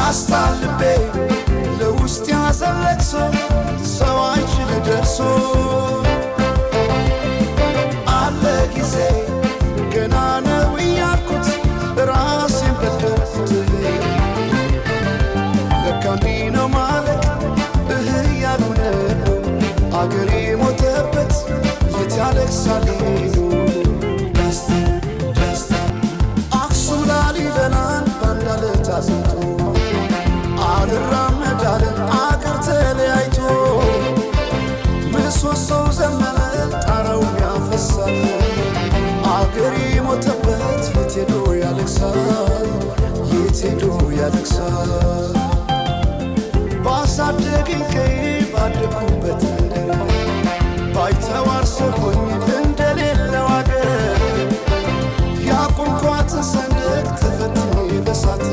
አስታልቤ ለውስጥ ያዘለቅሶ ሰው አይችል ደርሶ አለ ጊዜ ገና ነው እያልኩት ራሴን በደልኩት ለካ እንዲህ ነው ማለት ያሉ ነው አገሬ ሞተበት የት ያለቅሳል ደስታ አክሱም ላሊበላን ባንዳለት አዝንቶ አልራመድ አለ አገር ተለያይቶ ምሰሶው ዘመነ ጣራውን ያፈሳል አገሬ ሞተበት የት ሄዶ ያለቅሳል የት ሄዶ ያለቅሳል ባሳደገኝ ቀይ ባደኩበት መንደር ባይተዋር ሰሆኝ እንደሌለው አገር ያቆምኳትን ሰንደቅ ተፈትኜ በሳት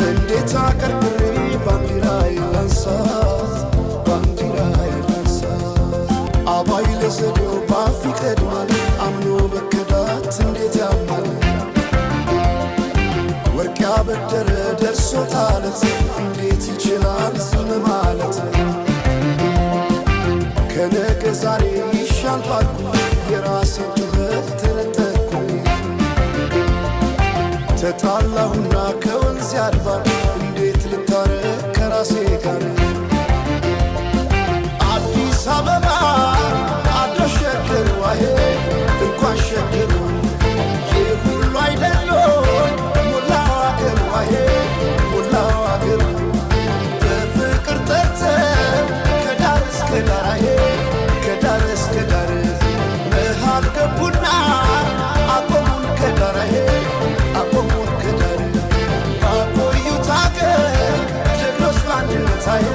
እንዴት አቀርቅሬ ባንዲራዬ ላንሳት ባንዲራዬ ላንሳት አባይ ለዘዴው ባፍ ይቀድማል አምኖ መከዳት እንዴት ያማል ወርቅ ያበደረ ደርሶታለት እንዴት ይችላል ዝም ማለት ከነገ ዛሬ ይሻል ባልኩ የራሴን ጩኸት ተነጠቅኩኝ ተጣላሁና ከወንዝ አድባር እንዴት ልታረቅ ከራሴ ጋር አዲስ አበባ አድረሽ ሸገር ዋሄ እንኳን ሸገር ይህ ሁሉ አይደሎ ሞላው አገር ዋሄ ሞላው አገር በፍቅር ጠርተን ከዳር እስከ ዳር አሄ ከዳር እስከ ዳር መሃል ገቡና አቆሙን ከዳር አሄ አቆሙን ከዳር ባቆዩት አገር ጀግኖች በአንድነት አሄ